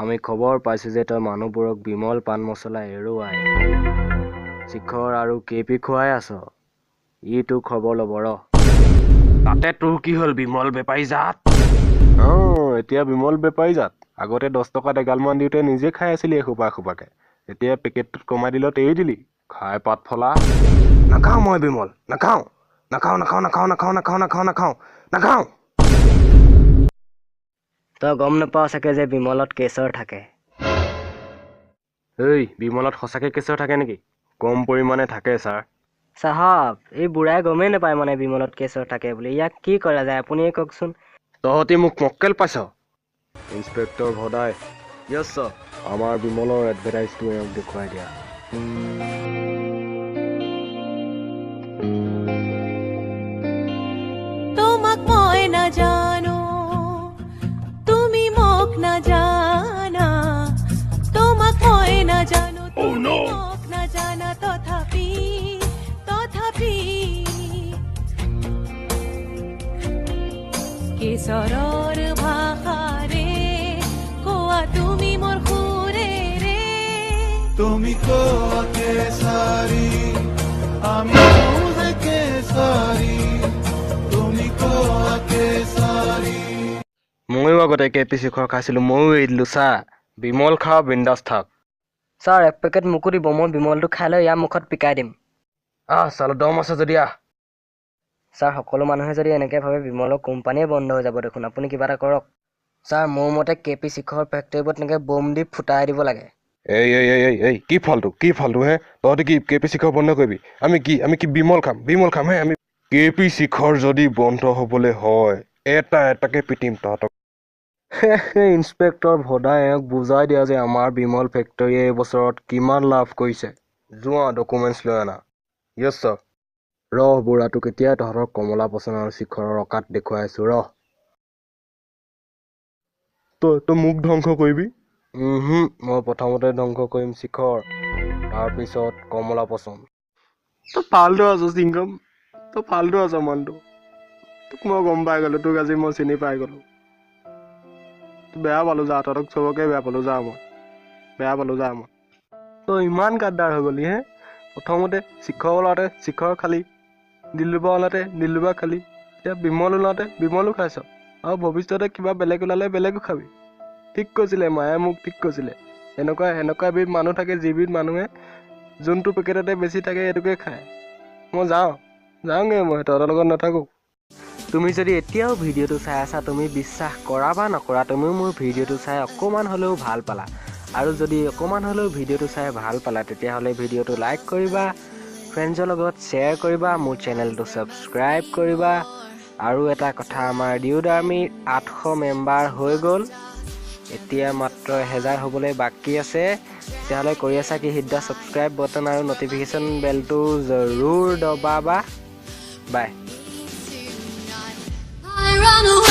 আমি খবৰ পাইছোঁ যে তই মানুহবোৰক বিমল পান মছলা এৰুৱাই শিখৰ আৰু কেপি খুৱাই আছ। ই তোৰ খবৰ ল'ব ৰ। তাতে তোৰ কি হ'ল বিমল বেপাৰী জাত? এতিয়া বিমল বেপাৰী জাত। আগতে 10 টকাত এগালমান দিওঁতে নিজে খাই আছিলি এসোপা এসোপাকে। এতিয়া পেকেটটোত কমাই দিলত এৰি দিলি। খাই পাত ফলা। নাখাওঁ মই বিমল, নাখাওঁ। নাখাওঁ নাখাওঁ নাখাওঁ নাখাওঁ নাখাওঁ নাখাওঁ নাখাওঁ নাখাওঁ। তই গম নাপাৱ চাগে যে বিমলত কেশৰ থাকে। বিমলত সঁচাকে কেঁচৰ থাকে নেকি? কম পৰিমাণে থাকে ছাৰ। চাহাব, এই বুঢ়াই গমেই নাপায় মানে বিমলত কেশৰ থাকে বুলি। ইয়াক কি কৰা যায় আপুনিয়ে কওকচোন। তহঁতি মোক মক্কেল পাইছ? ইন্সপেক্টৰ ভদাই। য়েছ ছাৰ। আমাৰ বিমলৰ এডভাৰটাইজটো এওঁক দেখুৱাই দিয়া। তোমাক মই নাজানো, তুমি মোক নাজানা। তোমাক মই নাজানো, তুমি মোক নাজানা। তথাপি কেশৰৰ ভাষাৰে কোৱা তুমি মোৰ সুৰেৰে। তুমি কোৱা কেশৰী, আমি কওঁ কেশৰী। তুমি কোৱা কেশৰী। ময়ো আগতে কেপি শিখৰ খাইছিলোঁ, ময়ো এৰি দিলোঁ চা। বিমল খা বিন্দাছ থাক। ছাৰ এক পেকেট মোকো দিব, মই বিমলটো খাই লৈ ইয়াৰ মুখত পিকাই দিম। চালো দম আছে যদি আহ। ছাৰ সকলো মানুহে যদি এনেকৈ ভাবে বিমলৰ কোম্পানীয়ে বন্ধ হৈ যাব দেখোন। আপুনি কিবা এটা কৰক। ছাৰ মোৰ মতে কেপি শিখৰ ফেক্টৰীবোৰত এনেকৈ বম দি ফুটাই দিব লাগে। এই কি ফাল্টু হে? তহঁতি কি কেপি শিখৰ বন্ধ কৰিবি? আমি কি বিমল খাম হে? আমি কেপি শিখৰ যদি বন্ধ হ'বলৈ হয় এটাকে পিটিম তহঁতক। ইন্সপেক্টৰ ভদাই এওঁক বুজাই দিয়া যে আমাৰ বিমল ফেক্টৰীয়ে এই বছৰত কিমান লাভ কৰিছে। যোৱা ডকুমেণ্টছ লৈ আনা। য়েছ ছাৰ। ৰহ বুঢ়াটো কেতিয়াই তহঁতৰ কমলা পচন আৰু শিখৰৰ অকাত দেখুৱাই আছো ৰহ। তই মোক ধ্বংস কৰিবি? মই প্ৰথমতে ধ্বংস কৰিম শিখৰ, তাৰপিছত কমলা পচন। তই ফাল্টু আছ চিংগম, তই ফাল্টু আছ মানুহটো। তোক মই গম পাই গ'লো, তোক আজি মই চিনি পাই গ'লো। বেয়া পালোঁ যা, তহঁতক চবকে বেয়া পালোঁ যা মই। তই ইমান গাদ্দাৰ হৈ গ'লি হে? প্ৰথমতে শিখৰ ওলাওঁতে শিখৰ খালি, দিলৰুবা ওলাওঁতে দিলৰুবা খালি, এতিয়া বিমল ওলাওঁতে বিমলো খাইছ, আৰু ভৱিষ্যতে কিবা বেলেগ ওলালে বেলেগো খাবি। ঠিক কৈছিলে মায়ে মোক, ঠিক কৈছিলে। এনেকুৱা এবিধ মানুহ থাকে যিবিধ মানুহে যোনটো পেকেটতে বেছি থাকে এইটোকে খায়। মই যাওঁগে মই তহঁতৰ লগত নাথাকোঁ। তুমি যদি এতিয়াও ভিডিঅ'টো চাই আছা, তুমি বিশ্বাস কৰা বা নকৰা, তুমিও মোৰ ভিডিঅ'টো চাই অকণমান হ'লেও ভাল পালা। আৰু যদি অকণমান হ'লেও ভিডিঅ'টো চাই ভাল পালা, তেতিয়াহ'লে ভিডিঅ'টো লাইক কৰিবা, ফ্ৰেণ্ডছৰ লগত শ্বেয়াৰ কৰিবা, মোৰ চেনেলটো ছাবস্ক্ৰাইব কৰিবা। আৰু এটা কথা, আমাৰ ডিউড আৰ্মিৰ 800 মেম্বাৰ হৈ গ'ল, এতিয়া মাত্ৰ 1000 হ'বলৈ বাকী আছে। তেতিয়াহ'লে কৰি আছা কি, হিট দ্য ছাবস্ক্ৰাইব বটন আৰু ন'টিফিকেশ্যন বেলটো জৰুৰ দবাবা। বাই। I run away.